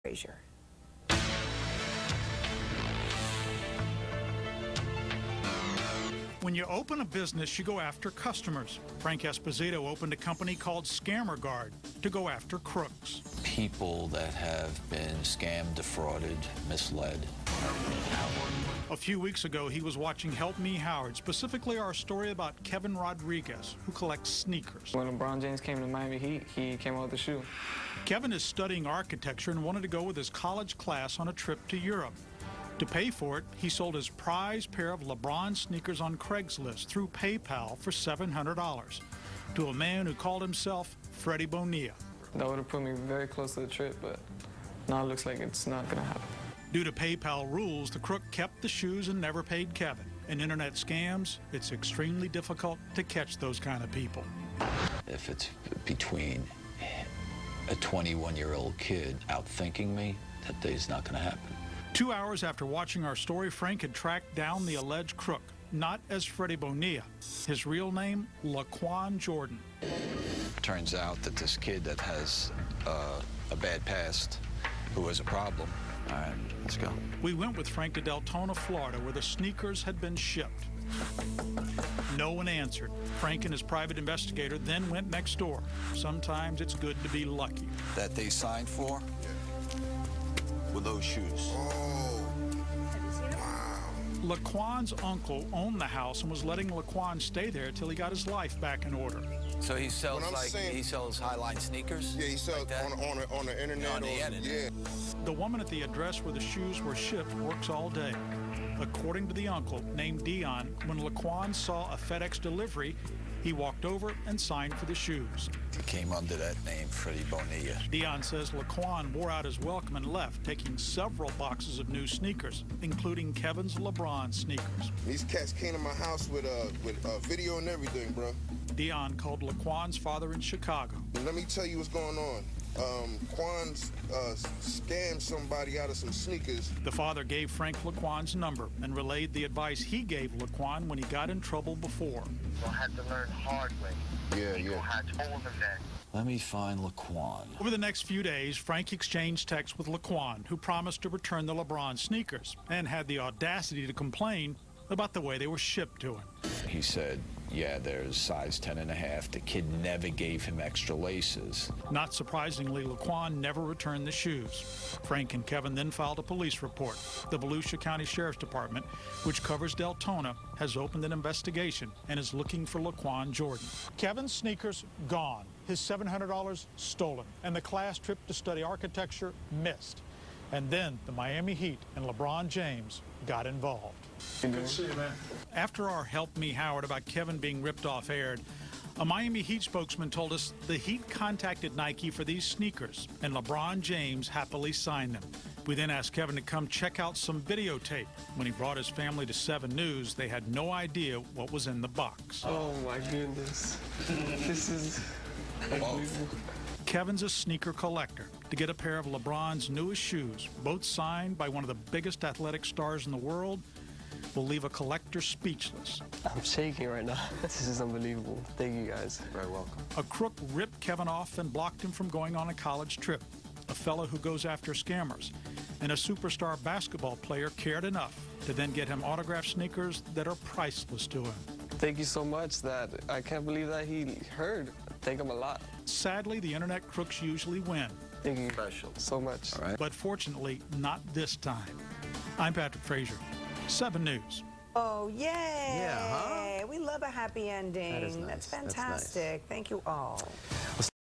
Frazier. When you open a business, you go after customers. Frank Esposito opened a company called Scammer Guard to go after crooks. People that have been scammed, defrauded, misled. A few weeks ago, he was watching Help Me Howard, specifically our story about Kevin Rodriguez, who collects sneakers. When Lebron James came to Miami Heat, he came out with the shoe. Kevin is studying architecture and wanted to go with his college class on a trip to Europe. To pay for it, he sold his prized pair of Lebron sneakers on Craigslist through PayPal for $700 to a man who called himself Freddie Bonilla. That would have put me very close to the trip, but now it looks like it's not going to happen. Due to PayPal rules, the crook kept the shoes and never paid Kevin. In internet scams, it's extremely difficult to catch those kind of people. If it's between a 21-year-old kid outthinking me, that day's not going to happen. 2 hours after watching our story, Frank had tracked down the alleged crook, not as Freddie Bonilla. His real name, Laquan Jordan. Turns out that this kid that has a bad past, who has a problem. All right, let's go. We went with Frank to Deltona, Florida, where the sneakers had been shipped. No one answered. Frank and his private investigator then went next door. Sometimes it's good to be lucky. That they signed for? With those shoes. Oh, wow. Laquan's uncle owned the house and was letting Laquan stay there till he got his life back in order. So he sells he sells Highline sneakers? Yeah, he sells like on the internet. On the internet. Yeah. The woman at the address where the shoes were shipped works all day. According to the uncle, named Dion, when Laquan saw a FedEx delivery, he walked over and signed for the shoes. He came under that name, Freddie Bonilla. Dion says Laquan wore out his welcome and left, taking several boxes of new sneakers, including Kevin's LeBron sneakers. These cats came to my house with video and everything, bro. Dion called Laquan's father in Chicago. And let me tell you what's going on. Quan scammed somebody out of some sneakers. The father gave Frank Laquan's number and relayed the advice he gave Laquan when he got in trouble before. You'll have to learn hard way. Yeah. People had told him that. Let me find Laquan. Over the next few days, Frank exchanged texts with Laquan, who promised to return the LeBron sneakers and had the audacity to complain about the way they were shipped to him. He said, yeah, there's size 10.5. The kid never gave him extra laces. Not surprisingly, Laquan never returned the shoes. Frank and Kevin then filed a police report. The Volusia County Sheriff's Department, which covers Deltona, has opened an investigation and is looking for Laquan Jordan. Kevin's sneakers gone, his $700 stolen, and the class trip to study architecture missed. And then the Miami Heat and LeBron James got involved. Good to see you, man. After our Help Me Howard about Kevin being ripped off aired, a Miami Heat spokesman told us the Heat contacted Nike for these sneakers, and LeBron James happily signed them. We then asked Kevin to come check out some videotape. When he brought his family to 7 News, they had no idea what was in the box. Oh, my goodness. This is unbelievable. Kevin's a sneaker collector. To get a pair of LeBron's newest shoes, both signed by one of the biggest athletic stars in the world, will leave a collector speechless. I'm shaking right now. This is unbelievable. Thank you, guys. Very welcome. A crook ripped Kevin off and blocked him from going on a college trip. A fellow who goes after scammers. And a superstar basketball player cared enough to then get him autographed sneakers that are priceless to him. Thank you so much. I can't believe that he heard. Thank him a lot. Sadly, the internet crooks usually win. Thank you Special. so much. All right. But fortunately, not this time. I'm Patrick Frazier, 7 News. Oh, yay! Yeah, huh? We love a happy ending. That is nice. That's That's nice. fantastic. Thank you all.